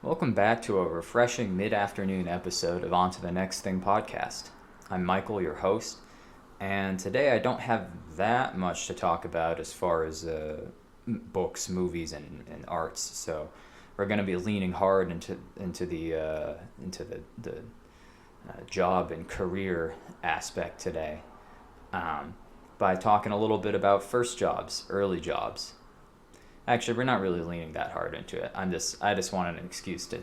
Welcome back to a refreshing mid-afternoon episode of On to the Next Thing podcast. I'm Michael, your host, and today I don't have that much to talk about as far as books, movies, and arts. So we're going to be leaning hard into the job and career aspect today by talking a little bit about first jobs, early jobs. Actually, we're not really leaning that hard into it. I just wanted an excuse to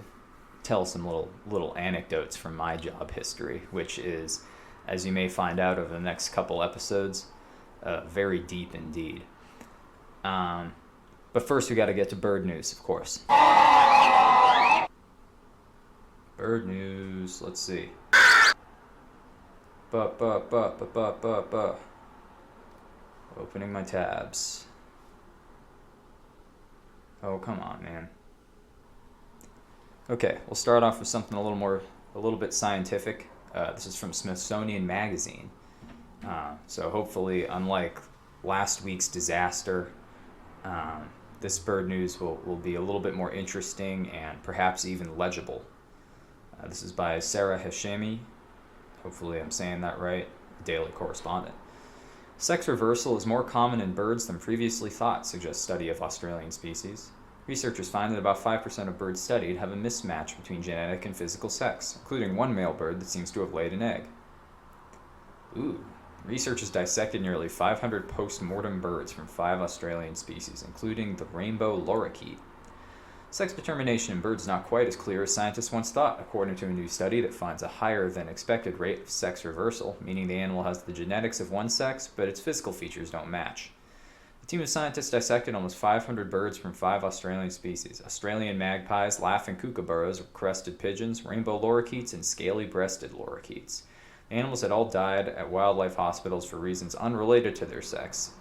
tell some little anecdotes from my job history, which is, as you may find out over the next couple episodes, very deep indeed. But first, we got to get to bird news, of course. Bird news. Let's see. Opening my tabs. Oh, come on, man. Okay, we'll start off with something a little bit scientific. This is from Smithsonian Magazine. So hopefully, unlike last week's disaster, this bird news will be a little bit more interesting and perhaps even legible. This is by Sarah Hashemi. Hopefully I'm saying that right. Daily Correspondent. Sex reversal is more common in birds than previously thought, suggests study of Australian species. Researchers find that about 5% of birds studied have a mismatch between genetic and physical sex, including one male bird that seems to have laid an egg. Ooh. Researchers dissected nearly 500 post-mortem birds from 5 Australian species, including the rainbow lorikeet. Sex determination in birds is not quite as clear as scientists once thought, according to a new study that finds a higher than expected rate of sex reversal, meaning the animal has the genetics of one sex, but its physical features don't match. The team of scientists dissected almost 500 birds from 5 Australian species: Australian magpies, laughing kookaburras, crested pigeons, rainbow lorikeets, and scaly-breasted lorikeets. The animals had all died at wildlife hospitals for reasons unrelated to their sex.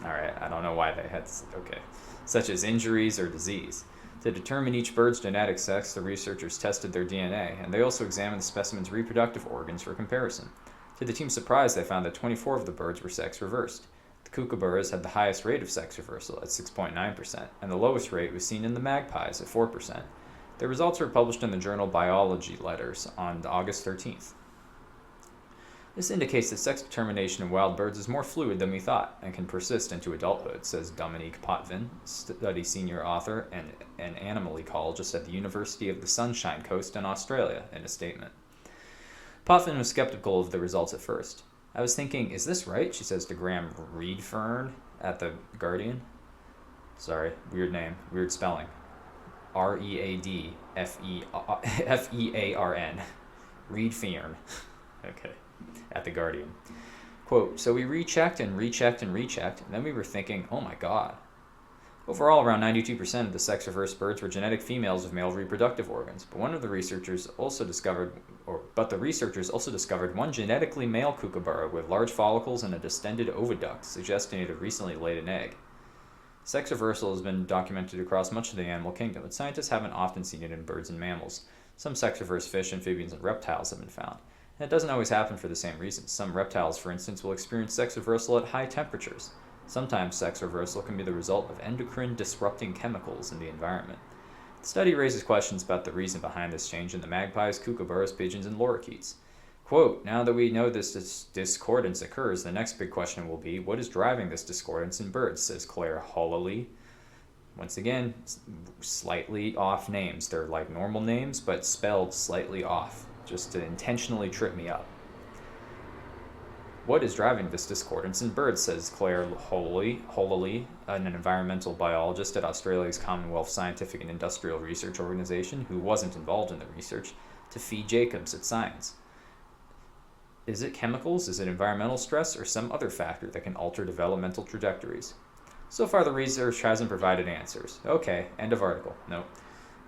Alright, I don't know why they had... Okay. Such as injuries or disease. To determine each bird's genetic sex, the researchers tested their DNA, and they also examined the specimen's reproductive organs for comparison. To the team's surprise, they found that 24 of the birds were sex reversed. The kookaburras had the highest rate of sex reversal at 6.9%, and the lowest rate was seen in the magpies at 4%. The results were published in the journal Biology Letters on August 13th. This indicates that sex determination in wild birds is more fluid than we thought and can persist into adulthood, says Dominique Potvin, study senior author and an animal ecologist at the University of the Sunshine Coast in Australia, in a statement. Potvin was skeptical of the results at first. I was thinking, is this right? She says to Graham Reedfern at The Guardian. Sorry, weird name, weird spelling. Readfearn. Reedfern. Okay. At The Guardian. Quote, so we rechecked, and then we were thinking, oh my god. Overall, around 92% of the sex-reversed birds were genetic females with male reproductive organs, but the researchers also discovered one genetically male kookaburra with large follicles and a distended oviduct, suggesting it had recently laid an egg. Sex reversal has been documented across much of the animal kingdom, but scientists haven't often seen it in birds and mammals. Some sex-reversed fish, amphibians, and reptiles have been found. And it doesn't always happen for the same reasons. Some reptiles, for instance, will experience sex reversal at high temperatures. Sometimes sex reversal can be the result of endocrine-disrupting chemicals in the environment. The study raises questions about the reason behind this change in the magpies, kookaburras, pigeons, and lorikeets. Quote, now that we know this discordance occurs, the next big question will be, what is driving this discordance in birds, says Claire Holloway. Once again, slightly off names. They're like normal names, but spelled slightly off, just to intentionally trip me up. What is driving this discordance in birds, says Claire Holloway, an environmental biologist at Australia's Commonwealth Scientific and Industrial Research Organisation, who wasn't involved in the research, to Fee Jacobs at Science. Is it chemicals, is it environmental stress, or some other factor that can alter developmental trajectories? So far, the research hasn't provided answers. Okay, end of article. Nope.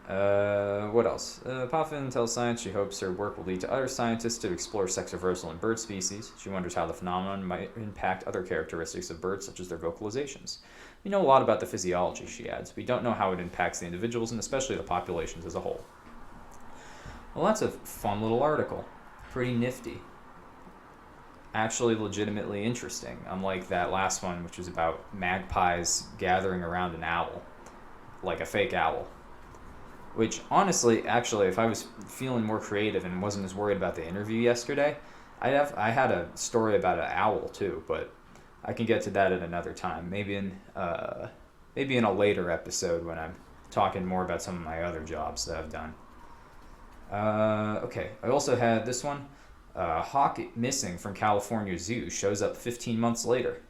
What else? Potvin tells Science she hopes her work will lead to other scientists to explore sex reversal in bird species. She wonders how the phenomenon might impact other characteristics of birds, such as their vocalizations. We know a lot about the physiology, she adds. We don't know how it impacts the individuals and especially the populations as a whole. Well, that's a fun little article. Pretty nifty. Actually legitimately interesting, unlike that last one, which was about magpies gathering around an owl, like a fake owl. which honestly, actually, if I was feeling more creative and wasn't as worried about the interview yesterday, I had a story about an owl too, but I can get to that at another time. Maybe in a later episode when I'm talking more about some of my other jobs that I've done. Okay, I also had this one. Hawk missing from California Zoo shows up 15 months later.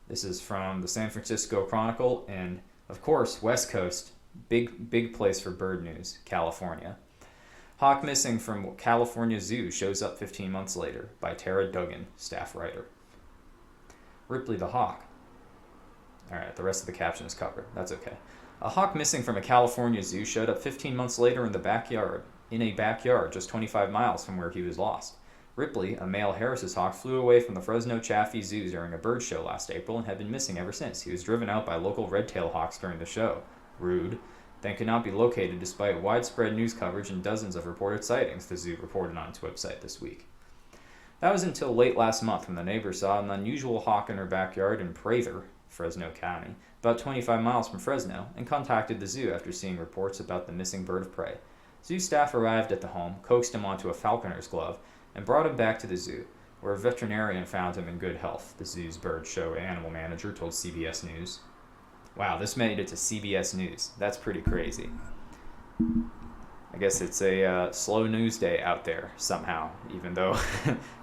This is from the San Francisco Chronicle, and of course, West Coast, big place for bird news, California. Hawk missing from California Zoo shows up 15 months later, by Tara Duggan, staff writer. Ripley the hawk. Alright, the rest of the caption is covered. That's okay. A hawk missing from a California zoo showed up 15 months later in a backyard just 25 miles from where he was lost. Ripley, a male Harris's hawk, flew away from the Fresno Chaffee Zoo during a bird show last April and had been missing ever since. He was driven out by local red-tailed hawks during the show. Rude. Then could not be located despite widespread news coverage and dozens of reported sightings, the zoo reported on its website this week. That was until late last month when the neighbor saw an unusual hawk in her backyard in Prather, Fresno County, about 25 miles from Fresno, and contacted the zoo after seeing reports about the missing bird of prey. Zoo staff arrived at the home, coaxed him onto a falconer's glove, and brought him back to the zoo, where a veterinarian found him in good health, the zoo's bird show animal manager told CBS News. Wow, this made it to CBS News. That's pretty crazy. I guess it's a slow news day out there somehow, even though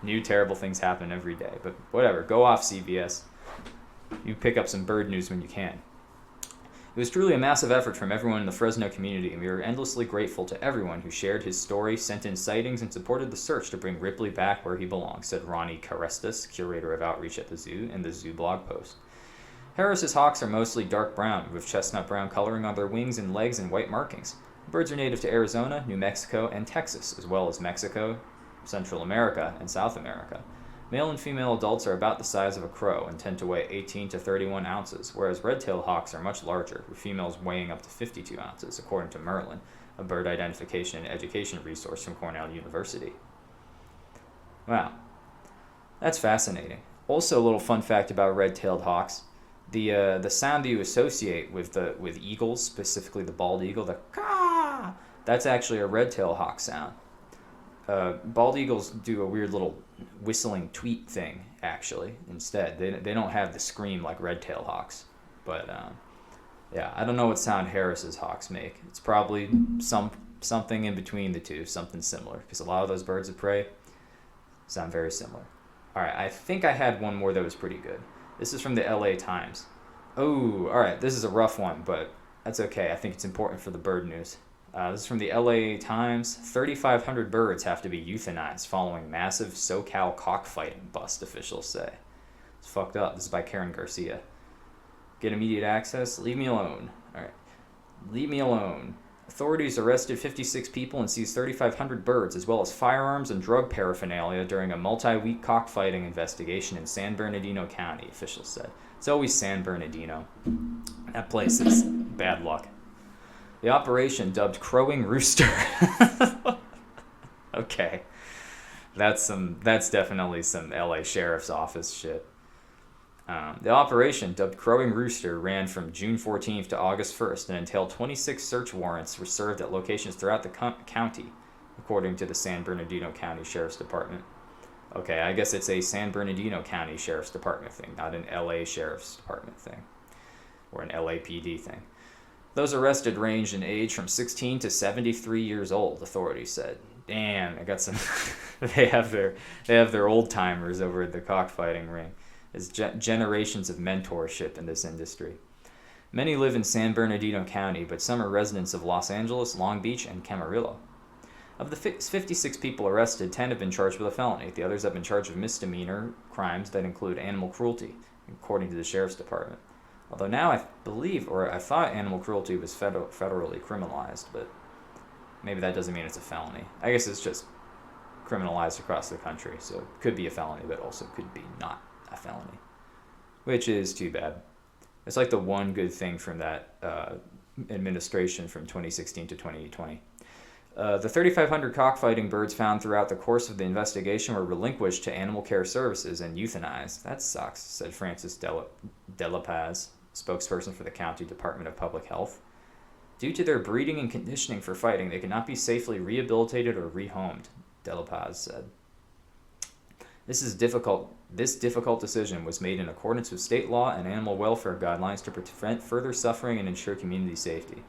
new terrible things happen every day. But whatever, go off CBS. You pick up some bird news when you can. It was truly a massive effort from everyone in the Fresno community, and we are endlessly grateful to everyone who shared his story, sent in sightings, and supported the search to bring Ripley back where he belongs, said Ronnie Carestas, curator of outreach at the zoo, in the zoo blog post. Harris's hawks are mostly dark brown, with chestnut brown coloring on their wings and legs and white markings. Birds are native to Arizona, New Mexico, and Texas, as well as Mexico, Central America, and South America. Male and female adults are about the size of a crow and tend to weigh 18 to 31 ounces, whereas red-tailed hawks are much larger, with females weighing up to 52 ounces, according to Merlin, a bird identification and education resource from Cornell University. Wow, that's fascinating. Also, a little fun fact about red-tailed hawks: the sound that you associate with eagles, specifically the bald eagle, the caw, that's actually a red-tailed hawk sound. Bald eagles do a weird little whistling tweet thing, actually, instead. They don't have the scream like red-tailed hawks. But, yeah, I don't know what sound Harris's hawks make. It's probably something in between the two, something similar, because a lot of those birds of prey sound very similar. Alright, I think I had one more that was pretty good. This is from the LA Times. Oh, alright, this is a rough one, but that's okay. I think it's important for the bird news. This is from the LA Times. 3,500 birds have to be euthanized following massive SoCal cockfighting bust, officials say. It's fucked up. This is by Karen Garcia. Get immediate access? Leave me alone. Alright. Leave me alone. Authorities arrested 56 people and seized 3,500 birds, as well as firearms and drug paraphernalia during a multi-week cockfighting investigation in San Bernardino County, officials said. It's always San Bernardino. That place is bad luck. The operation, dubbed Crowing Rooster. Okay. That's definitely some LA Sheriff's Office shit. The operation, dubbed Crowing Rooster, ran from June 14th to August 1st and entailed 26 search warrants were served at locations throughout the county, according to the San Bernardino County Sheriff's Department. Okay, I guess it's a San Bernardino County Sheriff's Department thing, not an LA Sheriff's Department thing, or an LAPD thing. Those arrested ranged in age from 16 to 73 years old, authorities said. Damn, I got some. They have their old timers over at the cockfighting ring. It's generations of mentorship in this industry. Many live in San Bernardino County, but some are residents of Los Angeles, Long Beach, and Camarillo. Of the 56 people arrested, 10 have been charged with a felony. The others have been charged with misdemeanor crimes that include animal cruelty, according to the Sheriff's Department. Although now I thought animal cruelty was federally criminalized, but maybe that doesn't mean it's a felony. I guess it's just criminalized across the country, so it could be a felony, but also could be not a felony, which is too bad. It's like the one good thing from that administration from 2016 to 2020. The 3,500 cockfighting birds found throughout the course of the investigation were relinquished to animal care services and euthanized. That sucks, said Francis De La Paz, spokesperson for the County Department of Public Health. Due to their breeding and conditioning for fighting, they cannot be safely rehabilitated or rehomed, De La Paz said. This difficult decision was made in accordance with state law and animal welfare guidelines to prevent further suffering and ensure community safety.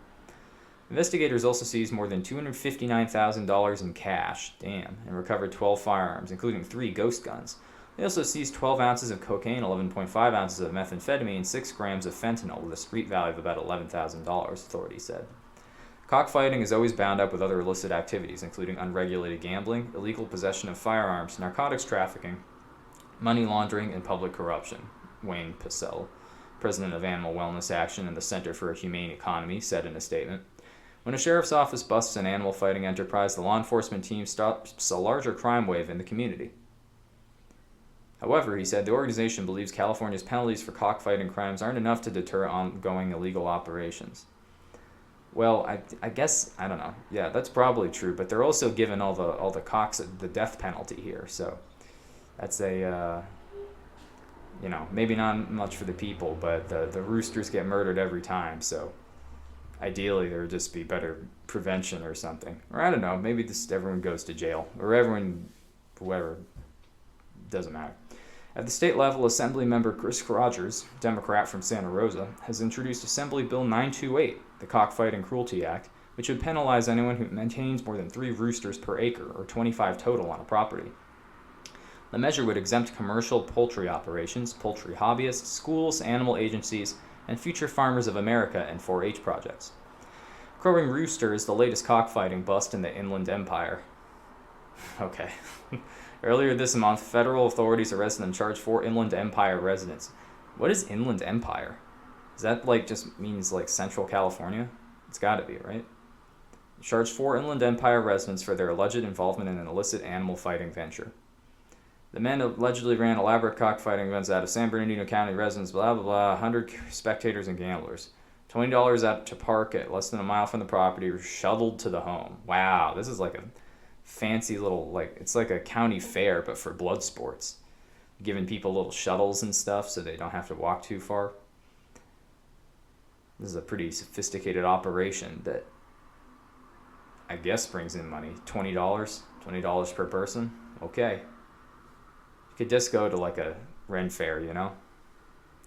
Investigators also seized more than $259,000 in cash, and recovered 12 firearms, including 3 ghost guns. They also seized 12 ounces of cocaine, 11.5 ounces of methamphetamine, and 6 grams of fentanyl with a street value of about $11,000, authorities said. Cockfighting is always bound up with other illicit activities, including unregulated gambling, illegal possession of firearms, narcotics trafficking, money laundering, and public corruption, Wayne Pacell, president of Animal Wellness Action and the Center for a Humane Economy, said in a statement. When a sheriff's office busts an animal fighting enterprise, the law enforcement team stops a larger crime wave in the community. However, he said the organization believes California's penalties for cockfighting crimes aren't enough to deter ongoing illegal operations. Well, I guess, I don't know. Yeah, that's probably true, but they're also giving all the cocks the death penalty here, so that's a, maybe not much for the people, but the roosters get murdered every time, so ideally there would just be better prevention or something. Or I don't know, maybe just everyone goes to jail, or whoever, doesn't matter. At the state level, Assembly Member Chris Rogers, Democrat from Santa Rosa, has introduced Assembly Bill 928, the Cockfighting Cruelty Act, which would penalize anyone who maintains more than 3 roosters per acre, or 25 total on a property. The measure would exempt commercial poultry operations, poultry hobbyists, schools, animal agencies, and Future Farmers of America and 4-H projects. Crowing rooster is the latest cockfighting bust in the Inland Empire. Okay. Earlier this month, federal authorities arrested and charged 4 Inland Empire residents. What is Inland Empire? Does that just means Central California? It's gotta be, right? Charged 4 Inland Empire residents for their alleged involvement in an illicit animal fighting venture. The men allegedly ran elaborate cockfighting events out of San Bernardino County residents, blah, blah, blah, 100 spectators and gamblers. $20 out to park at less than a mile from the property, were shuttled to the home. Wow, this is like a fancy little, it's like a county fair, but for blood sports. Giving people little shuttles and stuff so they don't have to walk too far. This is a pretty sophisticated operation that I guess brings in money. $20 per person. Okay. You could just go to a Ren fair,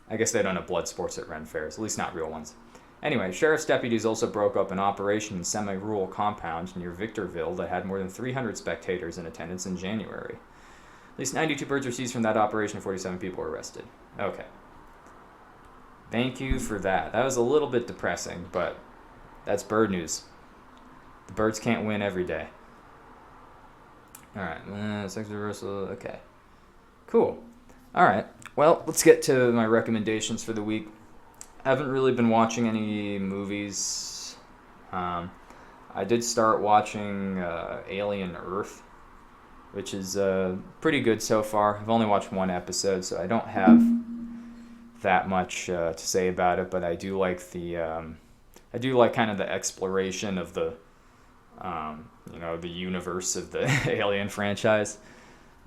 I guess they don't have blood sports at Ren fairs, at least not real ones. Anyway, sheriff's deputies also broke up an operation in semi-rural compound near Victorville that had more than 300 spectators in attendance in January. At least 92 birds were seized from that operation and 47 people were arrested. Okay. Thank you for that. That was a little bit depressing, but that's bird news. The birds can't win every day. Alright, sex reversal, okay. Cool. Alright, well, let's get to my recommendations for the week. I haven't really been watching any movies. I did start watching Alien Earth, which is pretty good so far. I've only watched 1 episode, so I don't have that much to say about it, but I do like kind of the exploration of the the universe of the Alien franchise.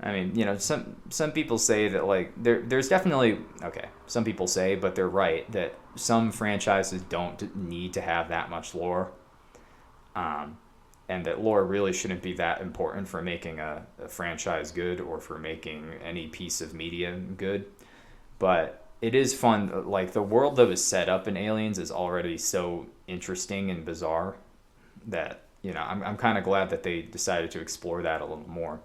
I mean, some people say that there's definitely, okay, some people say, but they're right, that some franchises don't need to have that much lore, and that lore really shouldn't be that important for making a franchise good or for making any piece of media good. But it is fun, the world that was set up in Aliens is already so interesting and bizarre that, I'm kind of glad that they decided to explore that a little more.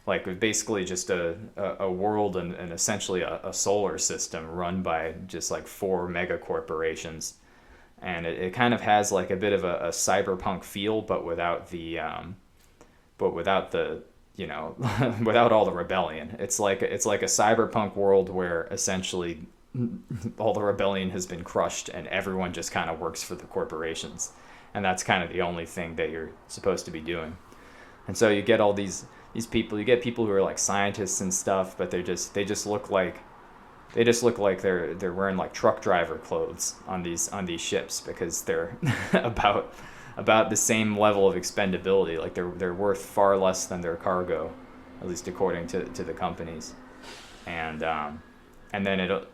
Basically just a world and essentially a solar system run by just 4 mega corporations, and it kind of has a bit of a cyberpunk feel, but without the without all the rebellion. It's like a cyberpunk world where essentially all the rebellion has been crushed and everyone just kind of works for the corporations, and that's kind of the only thing that you're supposed to be doing. And so you get all these people, you get people who are scientists and stuff, but they just look like they're wearing truck driver clothes on these ships, because they're about the same level of expendability. They're worth far less than their cargo, at least according to the companies. And and then it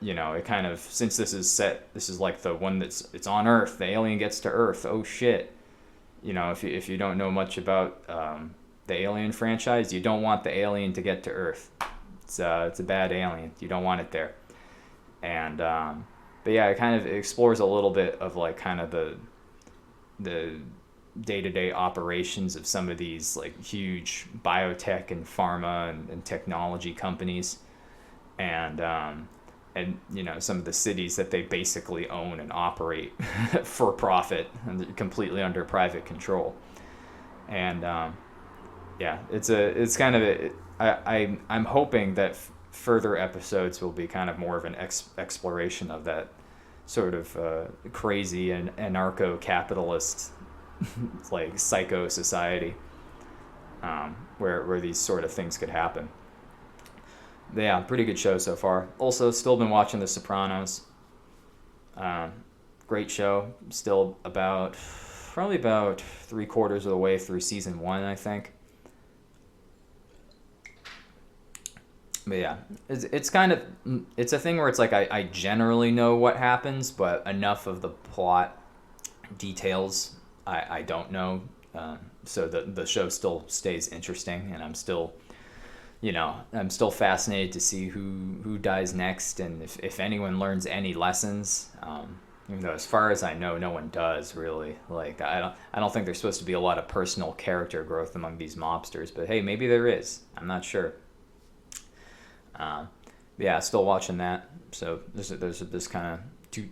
kind of, since this is like the one it's on Earth, the alien gets to Earth. Oh shit. If you don't know much about the Alien franchise, you don't want the alien to get to Earth. It's a bad alien. You don't want it there. And but yeah, it kind of explores a little bit of like kind of the day-to-day operations of some of these like huge biotech and pharma and technology companies, and some of the cities that they basically own and operate for profit and completely under private control. And it's kind of I'm hoping that further episodes will be kind of more of an exploration of that sort of crazy and anarcho-capitalist like psycho society, where these sort of things could happen. But yeah, pretty good show so far. Also, still been watching The Sopranos. Great show. Still probably about 3/4 of the way through season 1, I think. But yeah, it's kind of, it's a thing where it's like I generally know what happens, but enough of the plot details I don't know. So the show still stays interesting, and I'm still fascinated to see who dies next, and if anyone learns any lessons. Even though, as far as I know, no one does really. Like I don't think there's supposed to be a lot of personal character growth among these mobsters, but hey, maybe there is. I'm not sure. Yeah, still watching that. So there's kind of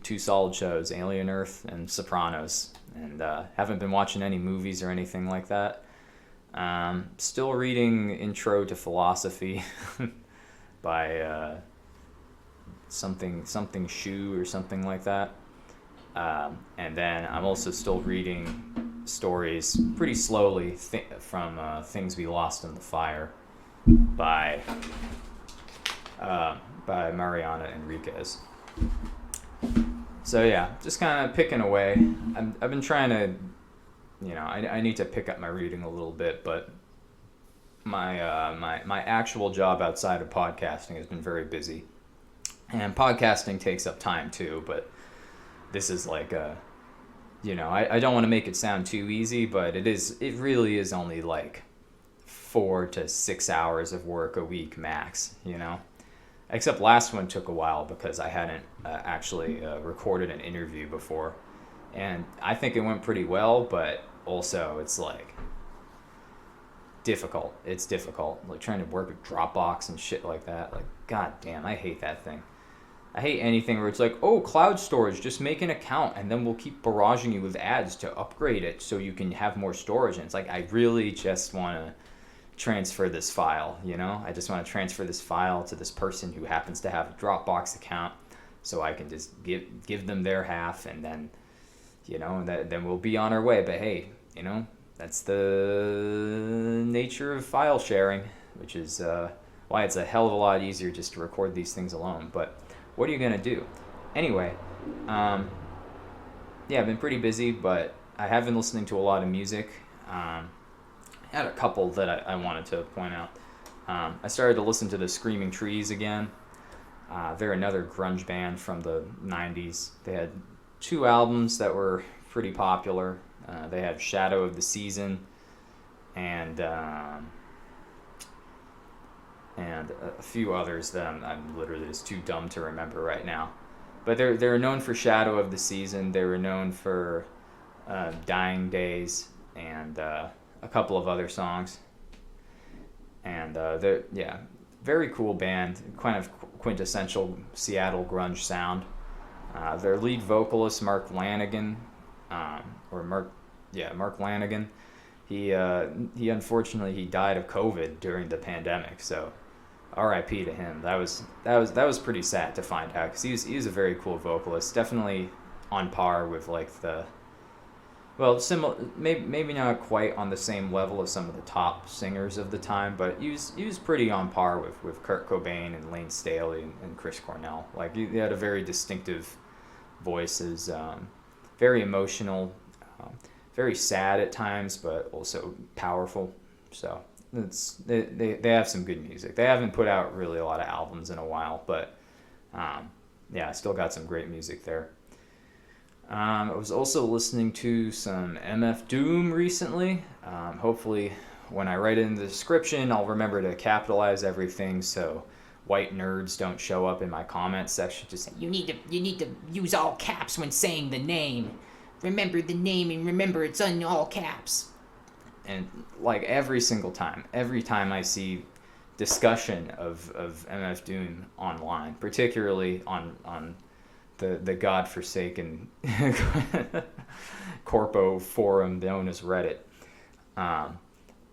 two solid shows: Alien Earth and Sopranos. And haven't been watching any movies or anything like that. Still reading Intro to Philosophy by something Shu or something like that. And then I'm also still reading stories pretty slowly from Things We Lost in the Fire by Mariana Enriquez. So yeah, just kind of picking away. I've been trying to, I need to pick up my reading a little bit, but my actual job outside of podcasting has been very busy, and podcasting takes up time too. But this is like I don't want to make it sound too easy, but it really is only like 4 to 6 hours of work a week max, Except last one took a while because I hadn't actually recorded an interview before. And I think it went pretty well, but also it's like difficult. It's difficult. Like trying to work with Dropbox and shit like that. Like, god damn, I hate that thing. I hate anything where it's like, oh, cloud storage, just make an account and then we'll keep barraging you with ads to upgrade it so you can have more storage. And it's like, I really just want to transfer this file, I just want to transfer this file to this person who happens to have a Dropbox account, so I can just give them their half, and then then we'll be on our way. But hey, that's the nature of file sharing, which is why it's a hell of a lot easier just to record these things alone. But what are you gonna do anyway? Yeah, I've been pretty busy, but I have been listening to a lot of music. I had a couple that I wanted to point out. I started to listen to the Screaming Trees again. They're another grunge band from the 90s. They had 2 albums that were pretty popular. They had Shadow of the Season and a few others that I'm literally just too dumb to remember right now. But they're known for Shadow of the Season. They were known for Dying Days and a couple of other songs. And they're very cool band, kind of quintessential Seattle grunge sound. Their lead vocalist Mark Lanigan, Mark Lanigan, he unfortunately died of COVID during the pandemic, so R.I.P. to him. That was pretty sad to find out, because he was a very cool vocalist, definitely on par with like similar, maybe not quite on the same level as some of the top singers of the time, but he was pretty on par with Kurt Cobain and Lane Staley and Chris Cornell. Like he had a very distinctive voices, very emotional, very sad at times, but also powerful. So they have some good music. They haven't put out really a lot of albums in a while, but Yeah, I still got some great music there. I was also listening to some MF Doom recently. Hopefully, when I write it in the description, I'll remember to capitalize everything so white nerds don't show up in my comment section just saying, you need to use all caps when saying the name. Remember the name and remember it's in all caps. And like every time I see discussion of MF Doom online, particularly on the godforsaken corpo forum known as Reddit.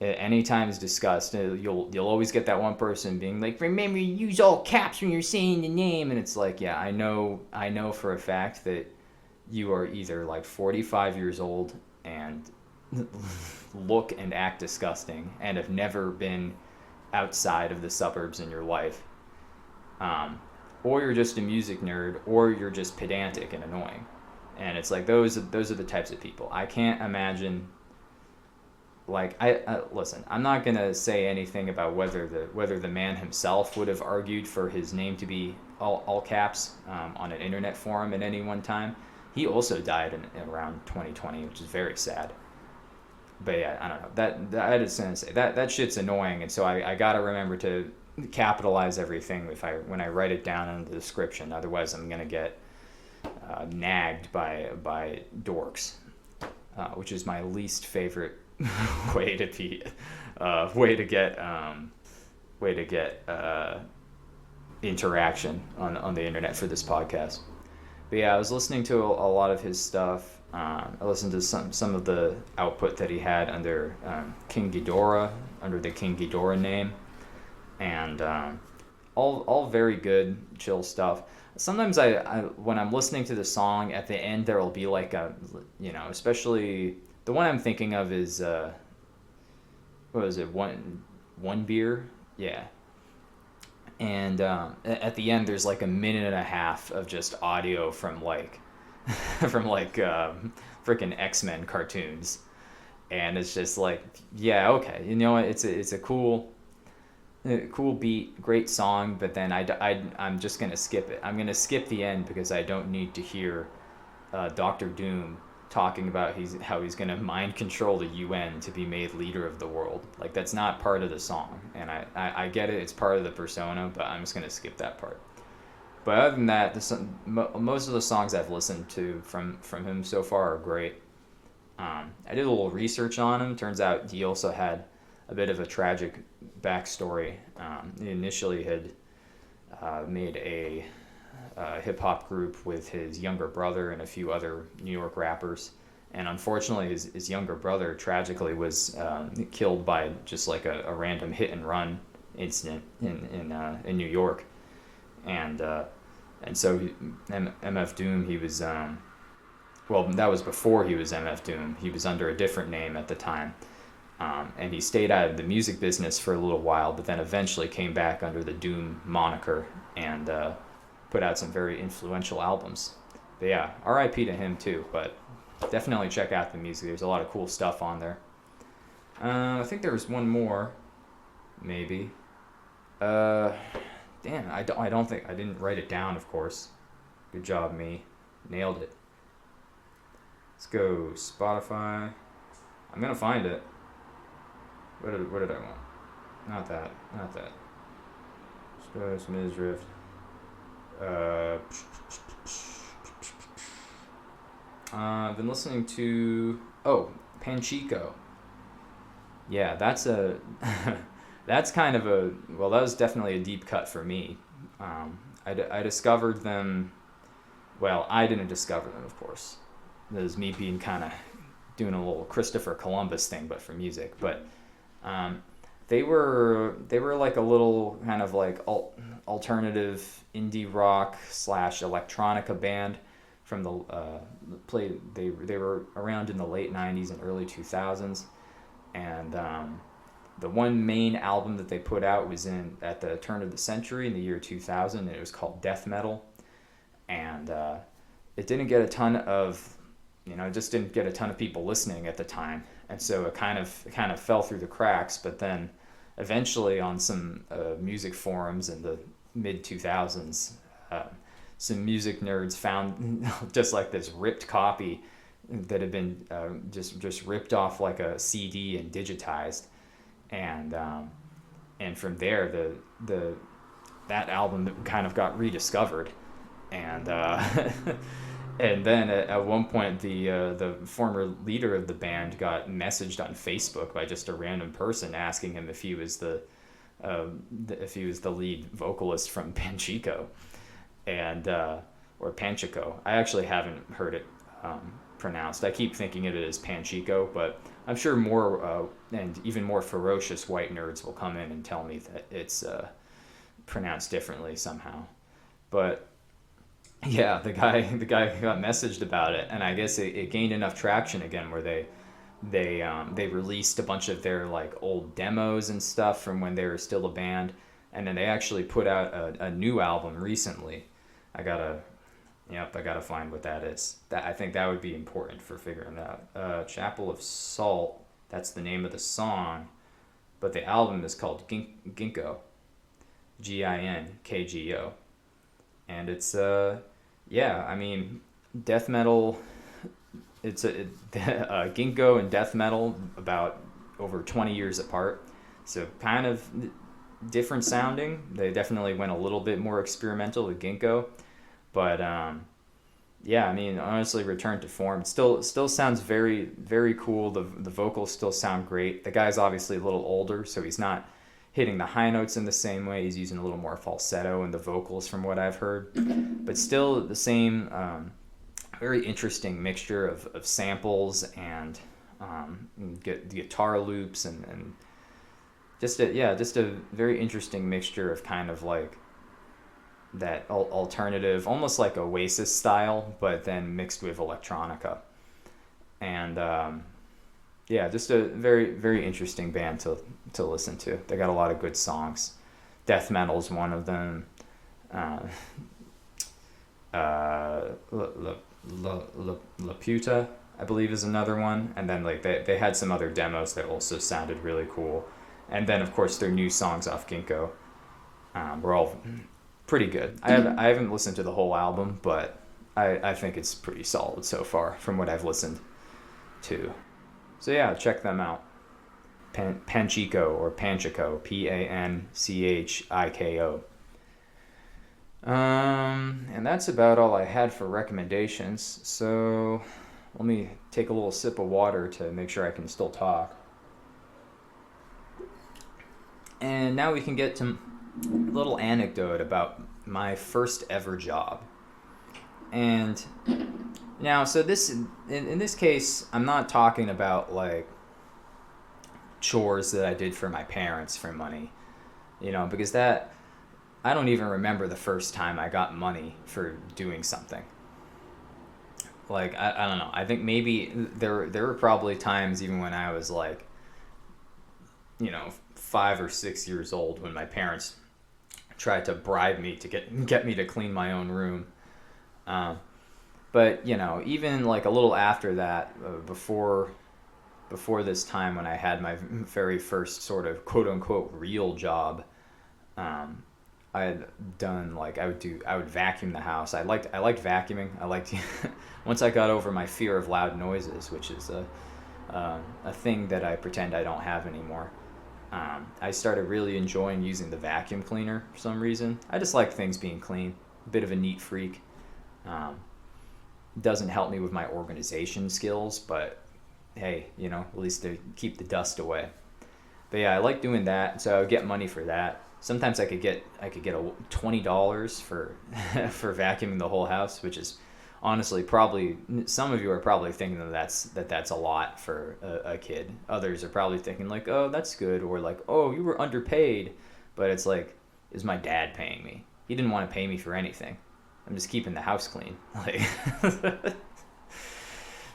Anytime it's discussed, you'll always get that one person being like, "Remember, you use all caps when you're saying the name," and it's like, yeah, I know for a fact that you are either like 45 years old and look and act disgusting and have never been outside of the suburbs in your life. Or you're just a music nerd, or you're just pedantic and annoying. And it's like those are the types of people. I can't imagine. Like I listen, I'm not gonna say anything about whether the man himself would have argued for his name to be all caps on an internet forum at any one time. He also died in around 2020, which is very sad. But yeah, I don't know. That I just gonna say that shit's annoying, and so I gotta remember to capitalize everything when I write it down in the description. Otherwise, I'm gonna get nagged by dorks, which is my least favorite way to get interaction on the internet for this podcast. But yeah, I was listening to a lot of his stuff. I listened to some of the output that he had under King Ghidorah, under the King Ghidorah name, and all very good, chill stuff. Sometimes I when I'm listening to the song, at the end there will be like especially the one I'm thinking of is what was it, one beer, yeah. And at the end there's like a minute and a half of just audio from like freaking X-Men cartoons, and it's just like, yeah, okay, you know what, it's a cool beat, great song, but then I'm just gonna skip it. I'm gonna skip the end because I don't need to hear Doctor Doom talking about how he's gonna mind control the UN to be made leader of the world. Like, that's not part of the song, and I get it, it's part of the persona, but I'm just gonna skip that part. But other than that, most of the songs I've listened to from him so far are great. I did a little research on him. Turns out he also had a bit of a tragic backstory. He initially had made a hip-hop group with his younger brother and a few other New York rappers. And unfortunately, his younger brother tragically was killed by just like a random hit-and-run incident in New York. And so MF Doom, he was, well, that was before he was MF Doom. He was under a different name at the time. And he stayed out of the music business for a little while, but then eventually came back under the Doom moniker and put out some very influential albums. But yeah, R.I.P. to him too, but definitely check out the music. There's a lot of cool stuff on there. I think there was one more, maybe. Damn, I don't think, I didn't write it down, of course. Good job, me. Nailed it. Let's go Spotify. I'm gonna find it. What did I want? Not that. Stress, Midriff. I've been listening to Panchiko. Yeah, that's that's kind of that was definitely a deep cut for me. I discovered them. Well, I didn't discover them, of course. It was me being kind of doing a little Christopher Columbus thing, but for music. But they were like a little kind of like alternative indie rock / electronica band from they were around in the late 90s and early 2000s, and the one main album that they put out was at the turn of the century in the year 2000, and it was called Death Metal, and it didn't get a ton of just didn't get a ton of people listening at the time, and so it kind of fell through the cracks. But then eventually on some music forums in the mid 2000s, some music nerds found just like this ripped copy that had been just ripped off like a CD and digitized, and from there the that album kind of got rediscovered, and and then at one point the former leader of the band got messaged on Facebook by just a random person asking him if he was the lead vocalist from Panchiko, and or Panchiko. I actually haven't heard it pronounced. I keep thinking it is Panchiko, but I'm sure more and even more ferocious white nerds will come in and tell me that it's pronounced differently somehow. But yeah, the guy got messaged about it, and I guess it gained enough traction again where they released a bunch of their like old demos and stuff from when they were still a band, and then they actually put out a new album recently. I gotta find what that is. That I think that would be important for figuring out. Chapel of Salt, that's the name of the song, but the album is called Ginkgo, Ginkgo, and it's yeah, I mean, death metal. It's Ginkgo and death metal about over 20 years apart, so kind of different sounding. They definitely went a little bit more experimental with Ginkgo, but yeah, I mean, honestly, returned to form. It still sounds very, very cool. The vocals still sound great. The guy's obviously a little older, so he's not hitting the high notes in the same way. He's using a little more falsetto in the vocals from what I've heard, but still the same very interesting mixture of samples and get the guitar loops and just a very interesting mixture of kind of like that alternative, almost like Oasis style, but then mixed with electronica. And yeah, just a very, very interesting band to listen to. They got a lot of good songs. Death metal's one of them. Laputa, I believe, is another one. And then like they had some other demos that also sounded really cool. And then of course their new songs off Ginkgo were all pretty good. I haven't listened to the whole album, but I think it's pretty solid so far from what I've listened to. So yeah, check them out. Panchiko or Panchiko, Panchiko. And that's about all I had for recommendations. So let me take a little sip of water to make sure I can still talk. And now we can get to a little anecdote about my first ever job. And now, so this in this case, I'm not talking about like chores that I did for my parents for money, because that I don't even remember the first time I got money for doing something. Like I don't know. I think maybe there were probably times even when I was like, 5 or 6 years old when my parents tried to bribe me to get me to clean my own room. But even like a little after that, before this time when I had my very first sort of quote unquote real job, I had done like I would vacuum the house. I liked vacuuming. I liked once I got over my fear of loud noises, which is a thing that I pretend I don't have anymore. I started really enjoying using the vacuum cleaner for some reason. I just like things being clean. A bit of a neat freak. Doesn't help me with my organization skills, but hey, at least to keep the dust away. But yeah, I like doing that, so I would get money for that. Sometimes I could get a $20 for for vacuuming the whole house, which is honestly probably some of you are probably thinking that's a lot for a kid. Others are probably thinking like, oh, that's good, or like, oh, you were underpaid. But it's like, is my dad paying me? He didn't want to pay me for anything. I'm just keeping the house clean. Like,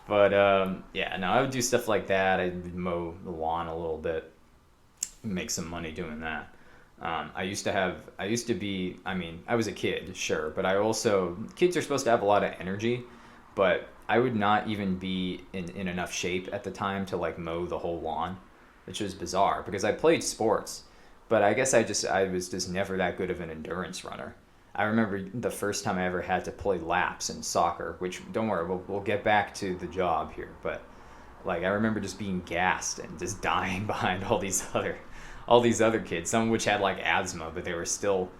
but yeah, no, I would do stuff like that. I'd mow the lawn a little bit, make some money doing that. I was a kid, sure, but kids are supposed to have a lot of energy, but I would not even be in enough shape at the time to like mow the whole lawn, which was bizarre because I played sports, but I guess I was just never that good of an endurance runner. I remember the first time I ever had to play laps in soccer, which don't worry, we'll get back to the job here, but like I remember just being gassed and just dying behind all these other kids, some of which had like asthma, but they were still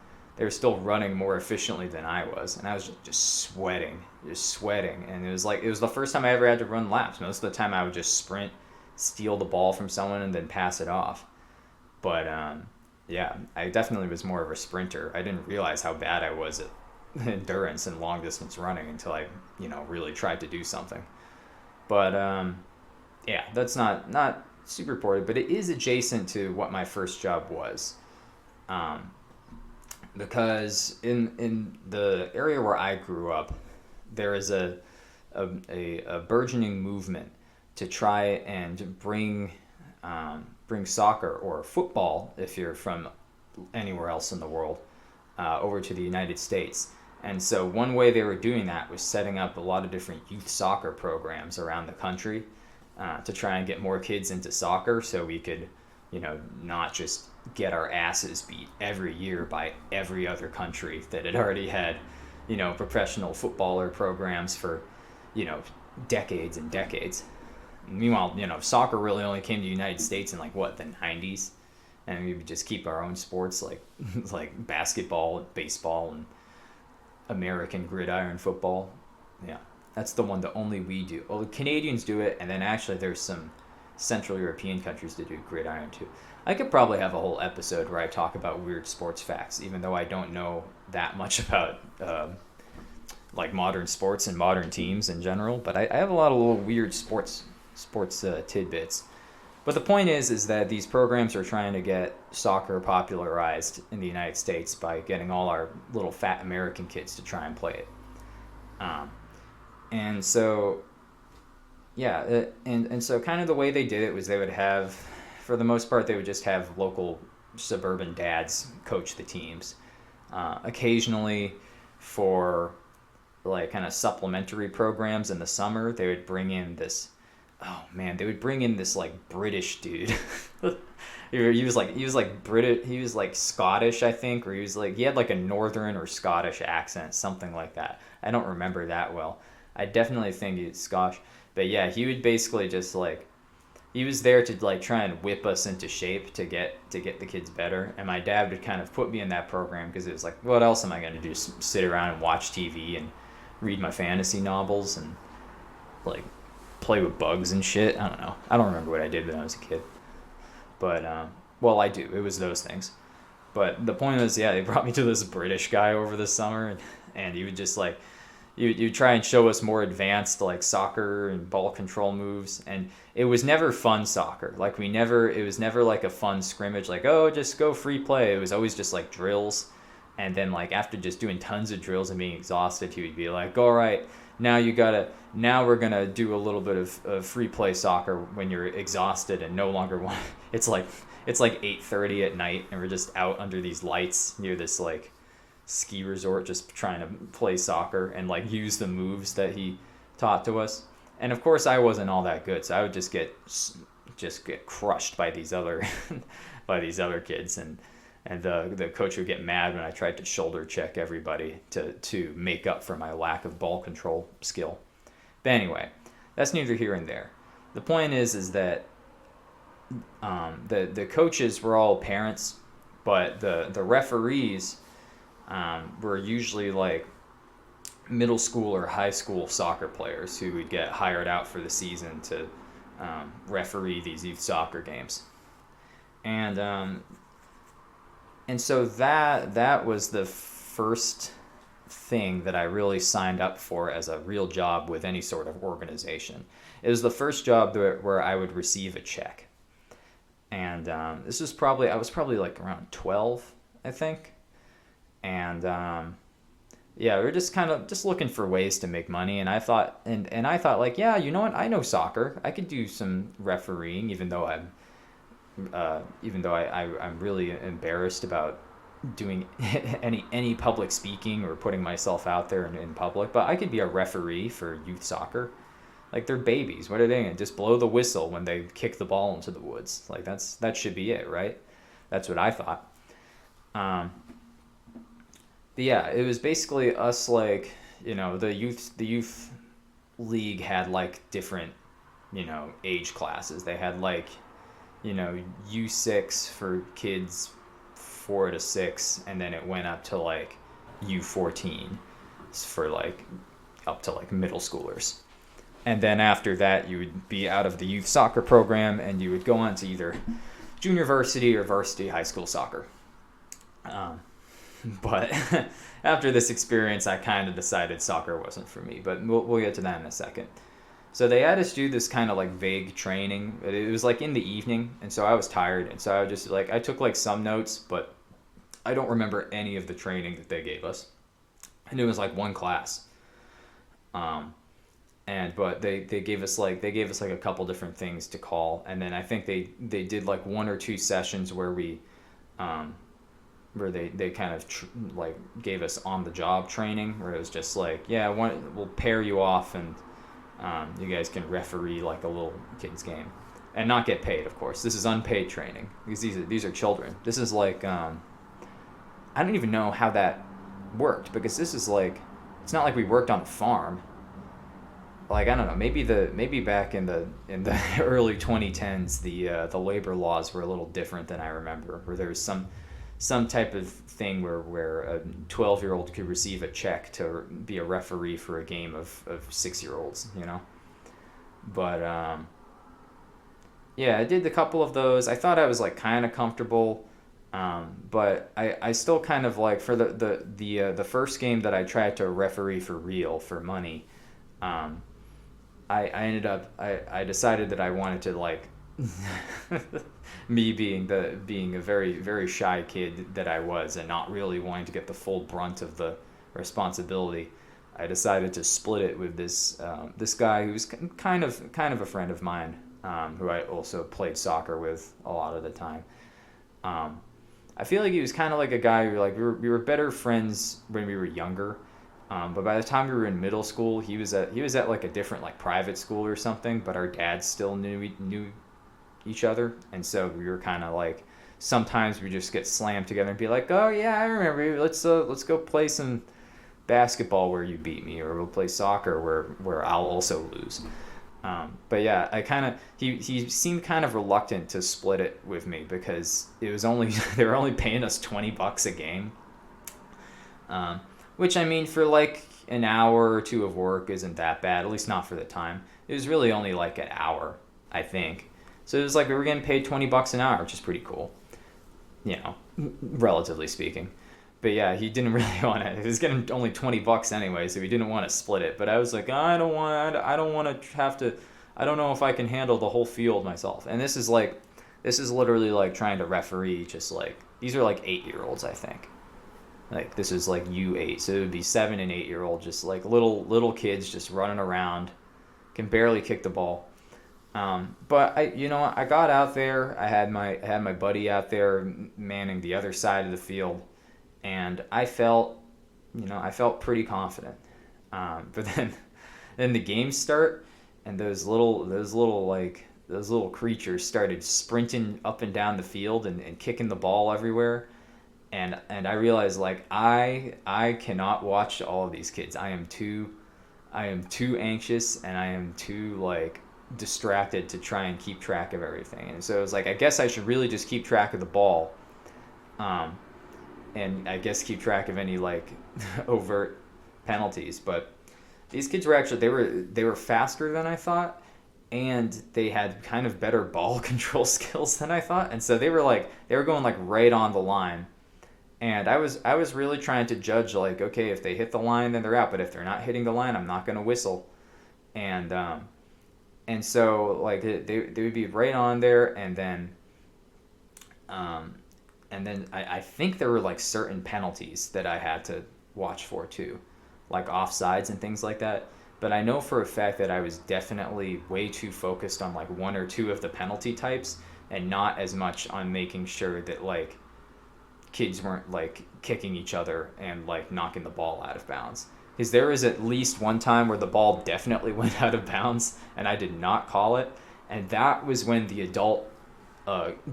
running more efficiently than I was, and I was just sweating, and it was the first time I ever had to run laps. Most of the time I would just sprint, steal the ball from someone, and then pass it off. But yeah, I definitely was more of a sprinter. I didn't realize how bad I was at endurance and long distance running until I, really tried to do something. But yeah, that's not super important, but it is adjacent to what my first job was. Because in the area where I grew up, there is a burgeoning movement to try and bring soccer or football, if you're from anywhere else in the world, over to the United States. And so one way they were doing that was setting up a lot of different youth soccer programs around the country to try and get more kids into soccer, so we could, not just get our asses beat every year by every other country that had already had, professional footballer programs for, decades and decades. Meanwhile, soccer really only came to the United States in the 90s, and we would just keep our own sports like like basketball, baseball, and American gridiron football. Yeah, that's the one that only we do. Well, the Canadians do it, and then actually there's some Central European countries that do gridiron too. I could probably have a whole episode where I talk about weird sports facts, even though I don't know that much about modern sports and modern teams in general. But I have a lot of little weird sports tidbits. But the point is that these programs are trying to get soccer popularized in the United States by getting all our little fat American kids to try and play it. And so, yeah, and so kind of the way they did it was they would have, for the most part, they would just have local suburban dads coach the teams. Occasionally, for kind of supplementary programs in the summer, they would bring in this. Oh man, they would bring in this British dude. he was Scottish, I think, or he had a northern or Scottish accent, something like that. I don't remember that well. I definitely think he's Scottish, but yeah, he would basically just he was there to try and whip us into shape to get the kids better. And my dad would kind of put me in that program because it was what else am I going to do? Sit around and watch TV and read my fantasy novels and play with bugs and shit. I don't know. I don't remember what I did when I was a kid. But, well, I do. It was those things. But the point was, yeah, they brought me to this British guy over the summer, and he would just, you try and show us more advanced, soccer and ball control moves. And it was never fun soccer. It was never, a fun scrimmage, oh, just go free play. It was always just, drills. And then, after just doing tons of drills and being exhausted, he would be all right, now we're going to do a little bit of free play soccer when you're exhausted and no longer want. It's 8:30 at night, and we're just out under these lights near this, ski resort, just trying to play soccer and, use the moves that he taught to us. And, of course, I wasn't all that good, so I would just get crushed by these other kids. And the coach would get mad when I tried to shoulder check everybody to make up for my lack of ball control skill. But anyway, that's neither here nor there. The point is that the coaches were all parents, but the referees were usually middle school or high school soccer players who would get hired out for the season to referee these youth soccer games. And so that was the first thing that I really signed up for as a real job with any sort of organization. It was the first job where I would receive a check. And I was probably around 12, I think. And yeah, we were just kind of just looking for ways to make money. And I thought, yeah, you know what? I know soccer. I could do some refereeing, even though I'm really embarrassed about doing any public speaking or putting myself out there in public, but I could be a referee for youth soccer. They're babies. What are they gonna just blow the whistle when they kick the ball into the woods? That should be it, right? That's what I thought. yeah, it was basically us, like, the youth league had like different, age classes. They had like, U6 for kids 4 to 6, and then it went up to like U14 for like up to like middle schoolers. And then after that, you would be out of the youth soccer program and you would go on to either junior varsity or varsity high school soccer. But after this experience, I kind of decided soccer wasn't for me. But we'll get to that in a second. So they had us do this kind of like vague training. It was like in the evening, and so I was tired, and so I was just like, I took like some notes, but I don't remember any of the training that they gave us. And it was like one class. But they gave us like a couple different things to call, and then I think they did like 1 or 2 sessions where they kind of like gave us on the job training, where it was just like, yeah, we'll pair you off, and you guys can referee like a little kids game, and not get paid, of course. This is unpaid training because these are children. This is like I don't even know how that worked, because this is like, it's not like we worked on the farm. Like, I don't know, maybe back in the early 2010s, the labor laws were a little different than I remember, where there was some type of thing where a 12-year-old could receive a check to be a referee for a game of 6-year-olds, But yeah, I did a couple of those. I thought I was like kind of comfortable, but I still kind of like, for the first game that I tried to referee for real for money. I decided that I wanted to, like, me being a very, very shy kid that I was, and not really wanting to get the full brunt of the responsibility, I decided to split it with this guy who's kind of a friend of mine, who I also played soccer with a lot of the time. I feel like he was kind of like a guy who, like, we were better friends when we were younger. But by the time we were in middle school, he was at like a different, like, private school or something. But our dads still knew each other, and so we were kind of like, sometimes we just get slammed together and be like, oh yeah, I remember. Let's go play some basketball where you beat me, or we'll play soccer where I'll also lose. But yeah, he seemed kind of reluctant to split it with me, because it was only they were only paying us $20 a game. Which, I mean, for like an hour or two of work isn't that bad, at least not for the time. It was really only like an hour, I think. So it was like we were getting paid $20 an hour, which is pretty cool, relatively speaking. But yeah, he didn't really want to. He was getting only $20 anyway, so he didn't want to split it. But I was like, I don't want to have to. I don't know if I can handle the whole field myself. And this is literally like trying to referee. Just like, these are like 8-year-olds, I think. Like, this is like U8, so it would be 7 and 8-year-old, just like little kids just running around, can barely kick the ball. But I got out there. I had my buddy out there manning the other side of the field, and I felt pretty confident. But then the games start, and those little creatures started sprinting up and down the field and kicking the ball everywhere. And I realized, like, I cannot watch all of these kids. I am too anxious, and I am too, like, distracted to try and keep track of everything. And so it was like, I guess I should really just keep track of the ball, and I guess keep track of any, like, overt penalties. But these kids were actually, they were faster than I thought, and they had kind of better ball control skills than I thought. And so they were going like right on the line. And I was really trying to judge, like, okay, if they hit the line, then they're out. But if they're not hitting the line, I'm not going to whistle. And so, like, they would be right on there, and then I think there were, like, certain penalties that I had to watch for too, like offsides and things like that. But I know for a fact that I was definitely way too focused on, like, 1 or 2 of the penalty types, and not as much on making sure that, like, kids weren't, like, kicking each other and, like, knocking the ball out of bounds. Because there was at least one time where the ball definitely went out of bounds, and I did not call it. And that was when the adult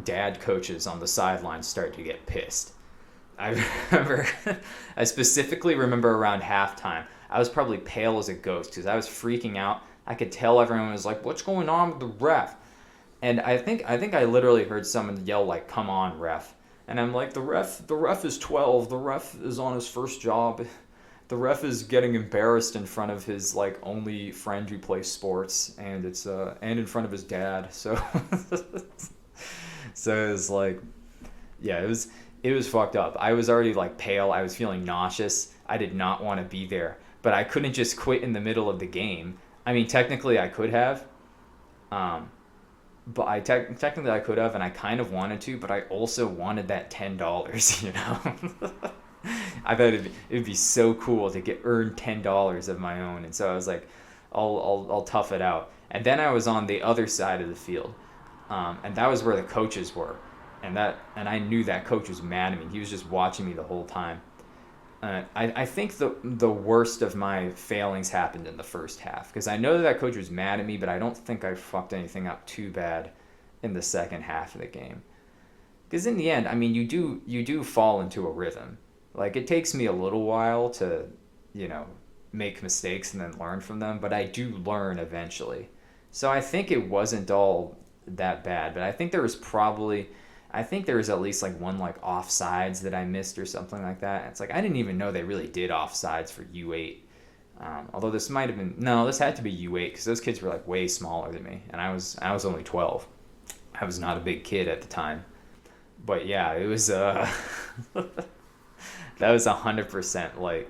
dad coaches on the sidelines started to get pissed. I remember, I specifically remember around halftime, I was probably pale as a ghost because I was freaking out. I could tell everyone was like, "What's going on with the ref?" And I think I literally heard someone yell like, "Come on, ref!" And I'm like, "The ref is 12. The ref is on his first job. The ref is getting embarrassed in front of his like only friend who plays sports, and it's and in front of his dad." So so it was like, yeah, it was fucked up. I was already like pale. I was feeling nauseous. I did not want to be there, but I couldn't just quit in the middle of the game. I mean, technically I could have, um, but technically I could have, and I kind of wanted to, but I also wanted that $10. You know, I thought it'd be so cool to get earn $10 of my own, and so I was like, I'll tough it out. And then I was on the other side of the field, and that was where the coaches were, and I knew that coach was mad at me. He was just watching me the whole time. I think the worst of my failings happened in the first half because I know that coach was mad at me, but I don't think I fucked anything up too bad in the second half of the game. Because in the end, I mean, you do fall into a rhythm. Like it takes me a little while to, you know, make mistakes and then learn from them, but I do learn eventually. So I think it wasn't all that bad, but I think there was at least like one like offsides that I missed or something like that. It's like I didn't even know they really did offsides for U8. Although this might have been no, this had to be U8 because those kids were like way smaller than me, and I was only 12. I was not a big kid at the time, but yeah, it was that was 100% like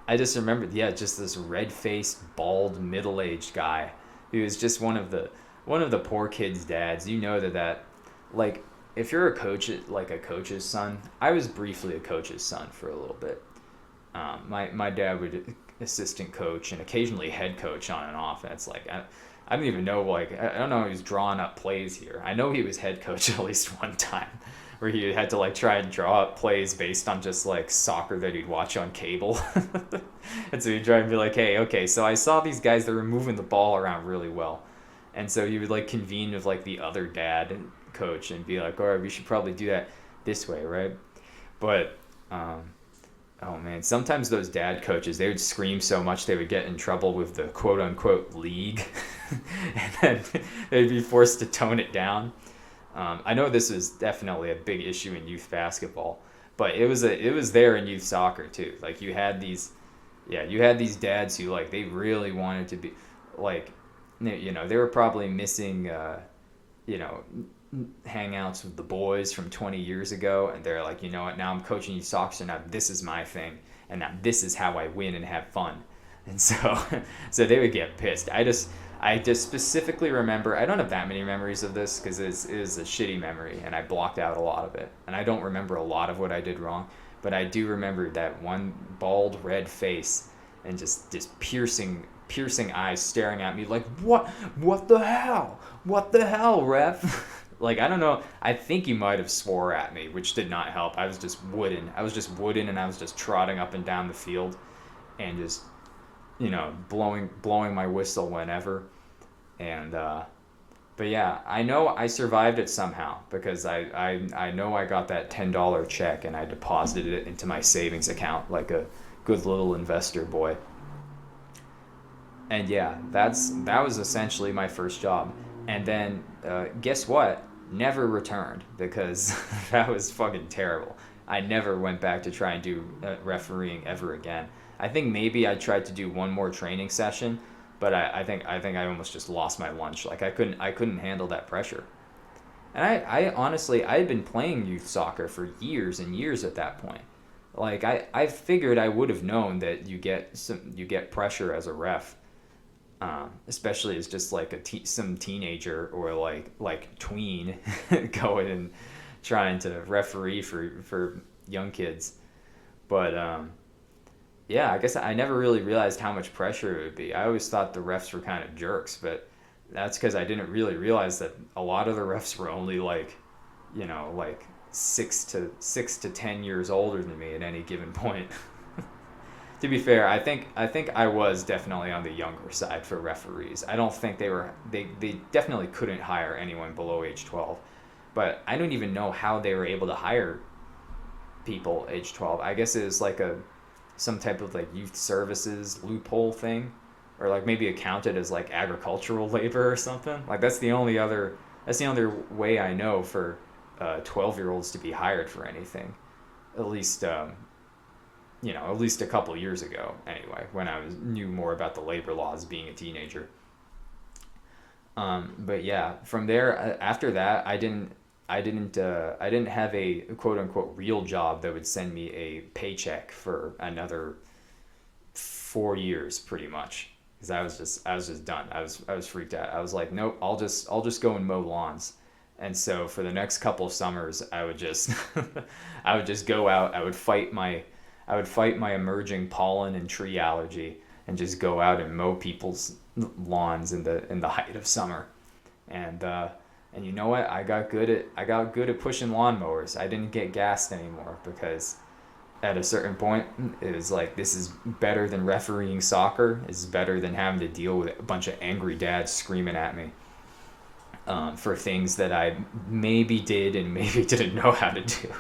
I just remembered, yeah, just this red-faced, bald, middle-aged guy who was just one of the poor kids' dads. You know that like if you're a coach, like a coach's son, I was briefly a coach's son for a little bit. My dad would assistant coach and occasionally head coach on and off, and it's like I don't even know, like I don't know if he was drawing up plays here. I know he was head coach at least one time where he had to like try and draw up plays based on just like soccer that he'd watch on cable. And so he'd try and be like, hey, okay, so I saw these guys that were moving the ball around really well. And so he would like convene with like the other dad coach and be like, all right, we should probably do that this way, right? But oh man, sometimes those dad coaches, they would scream so much they would get in trouble with the quote unquote league. And then they'd be forced to tone it down. I know this is definitely a big issue in youth basketball, but it was there in youth soccer too. Like you had these dads who like they really wanted to be like, you know, they were probably missing you know, hangouts with the boys from 20 years ago, and they're like, you know what, now I'm coaching youth soccer, so now this is my thing, and now this is how I win and have fun. And so so they would get pissed. I just specifically remember, I don't have that many memories of this because it is a shitty memory and I blocked out a lot of it. And I don't remember a lot of what I did wrong, but I do remember that one bald red face and just piercing eyes staring at me like, what the hell? What the hell, ref? Like, I don't know. I think he might have swore at me, which did not help. I was just wooden, and I was just trotting up and down the field and just, you know, blowing my whistle whenever. And but yeah, I know I survived it somehow because I know I got that $10 check and I deposited it into my savings account like a good little investor boy. And yeah, that was essentially my first job. And then guess what? Never returned because that was fucking terrible. I never went back to try and do refereeing ever again. I think maybe I tried to do one more training session, but I think I almost just lost my lunch. Like I couldn't handle that pressure. And I honestly I had been playing youth soccer for years and years at that point. Like I figured I would have known that you get pressure as a ref, especially as just like some teenager or like tween going and trying to referee for young kids. But yeah, I guess I never really realized how much pressure it would be. I always thought the refs were kind of jerks, but that's because I didn't really realize that a lot of the refs were only like, you know, like 6 to 10 years older than me at any given point. To be fair, I think I was definitely on the younger side for referees. I don't think they definitely couldn't hire anyone below age 12. But I don't even know how they were able to hire people age 12. I guess it was like some type of like youth services loophole thing, or like maybe it counted as like agricultural labor or something. Like that's the only way I know for 12-year-olds to be hired for anything. At least at least a couple years ago anyway, when I knew more about the labor laws being a teenager. But yeah, from there, after that, I didn't have a quote unquote real job that would send me a paycheck for another 4 years, pretty much, because I was just done. I was freaked out. I was like, nope, I'll just go and mow lawns. And so for the next couple of summers, I would just I would just go out. I would fight my emerging pollen and tree allergy, and just go out and mow people's lawns in the height of summer. And you know what? I got good at pushing lawnmowers. I didn't get gassed anymore, because at a certain point it was like, this is better than refereeing soccer. This is better than having to deal with a bunch of angry dads screaming at me for things that I maybe did and maybe didn't know how to do.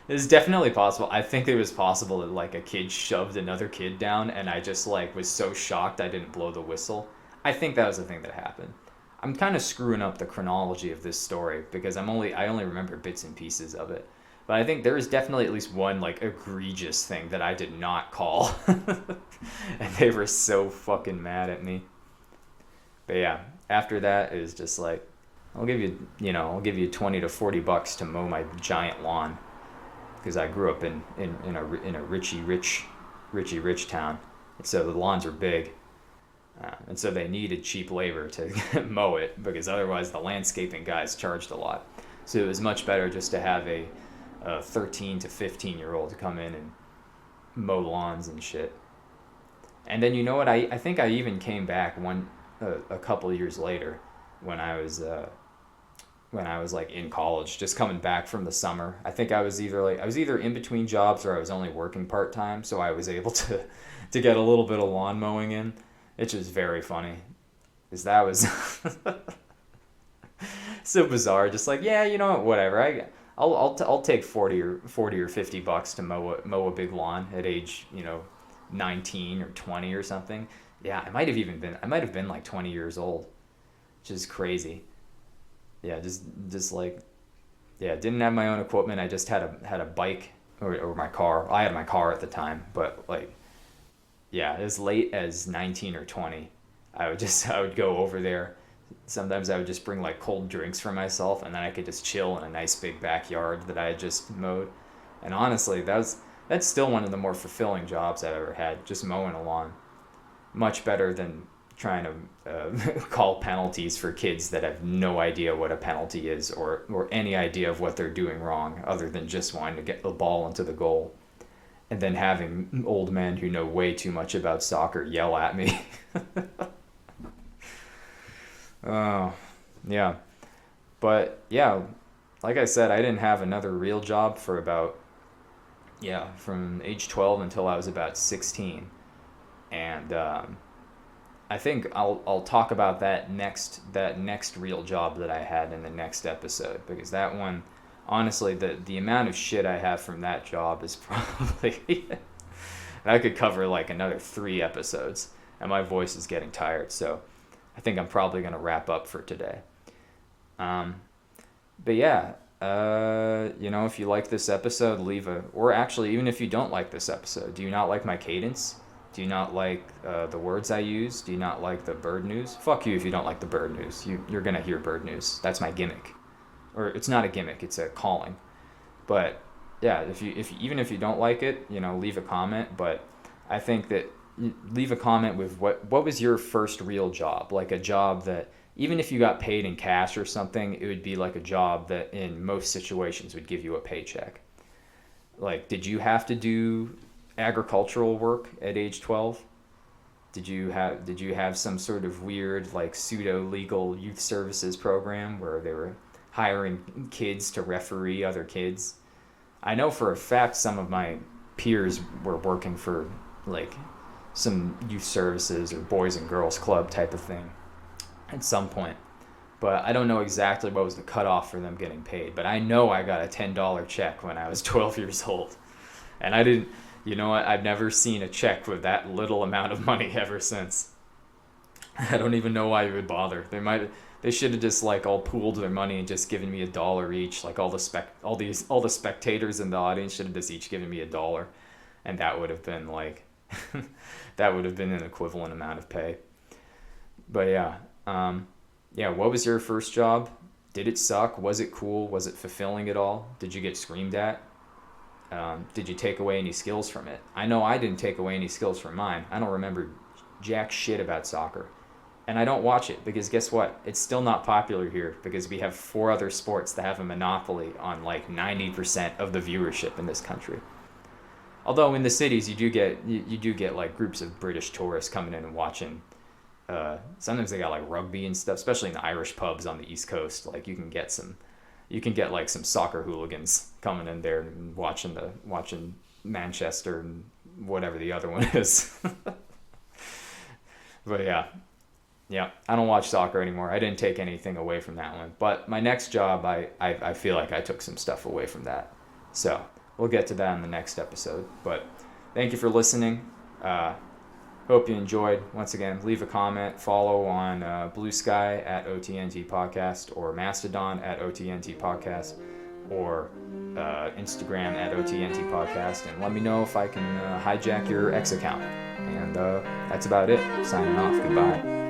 It's definitely possible. I think it was possible that like a kid shoved another kid down, and I just like was so shocked I didn't blow the whistle. I think that was the thing that happened. I'm kind of screwing up the chronology of this story, because I only remember bits and pieces of it. But I think there is definitely at least one like egregious thing that I did not call. And they were so fucking mad at me. But yeah, after that it was just like, I'll give you $20 to $40 to mow my giant lawn, because I grew up in a richy rich town, and so the lawns were big, and so they needed cheap labor to mow it, because otherwise the landscaping guys charged a lot. So it was much better just to have a 13 to 15-year-old come in and mow lawns and shit. And then you know what? I think I even came back a couple of years later, when I was like in college, just coming back from the summer. I think I was either in between jobs, or I was only working part-time, so I was able to get a little bit of lawn mowing in. It's just very funny, because that was so bizarre. Just like, yeah, you know what, whatever. I'll take 40 or $50 to mow a big lawn at age 19 or 20 or something. Yeah, I might have been like 20 years old, which is crazy. Yeah, just like, yeah, didn't have my own equipment. I just had a bike or my car. I had my car at the time, but like, yeah, as late as 19 or 20, I would go over there. Sometimes I would just bring like cold drinks for myself, and then I could just chill in a nice big backyard that I had just mowed. And honestly, that's still one of the more fulfilling jobs I've ever had, just mowing a lawn. Much better than trying to call penalties for kids that have no idea what a penalty is, or any idea of what they're doing wrong, other than just wanting to get the ball into the goal, and then having old men who know way too much about soccer yell at me. Oh, yeah. But yeah, like I said, I didn't have another real job for about, from age 12 until I was about 16. And I think I'll talk about that next real job that I had in the next episode, because that one, honestly, the amount of shit I have from that job is probably I could cover like another 3 episodes, and my voice is getting tired, so I think I'm probably gonna wrap up for today. But yeah, if you like this episode, or actually, even if you don't like this episode, do you not like my cadence? Do you not like the words I use? Do you not like the bird news? Fuck you if you don't like the bird news. You're gonna hear bird news. That's my gimmick. Or it's not a gimmick, it's a calling. But yeah, even if you don't like it, leave a comment. But I think that leave a comment with what was your first real job? Like a job that, even if you got paid in cash or something, it would be like a job that in most situations would give you a paycheck. Like, did you have to do agricultural work at age 12? Did you have some sort of weird like pseudo legal youth services program where they were hiring kids to referee other kids? I know for a fact some of my peers were working for like some youth services or boys and girls club type of thing at some point. but I don't know exactly what was the cutoff for them getting paid. But I know I got a $10 check when I was 12 years old. And I didn't, you know what, I've never seen a check with that little amount of money ever since. I don't even know why you would bother. They should have just like all pooled their money and just given me $1 each. Like all the spectators in the audience should have just each given me $1, and that would have been like that would have been an equivalent amount of pay. But yeah, yeah. What was your first job? Did it suck? Was it cool? Was it fulfilling at all? Did you get screamed at? Did you take away any skills from it? I know I didn't take away any skills from mine. I don't remember jack shit about soccer. And I don't watch it because guess what? It's still not popular here because we have 4 other sports that have a monopoly on like 90% of the viewership in this country. Although in the cities you do get like groups of British tourists coming in and watching. Sometimes they got like rugby and stuff, especially in the Irish pubs on the East Coast. Like you can get like some soccer hooligans coming in there and watching Manchester and whatever the other one is. But yeah, I don't watch soccer anymore. I didn't take anything away from that one. But my next job, I feel like I took some stuff away from that. So we'll get to that in the next episode. But thank you for listening. Hope you enjoyed. Once again, leave a comment. Follow on Blue Sky at OTNT Podcast, or Mastodon at OTNT Podcast, or Instagram at OTNT Podcast. And let me know if I can hijack your X account. And that's about it. Signing off. Goodbye.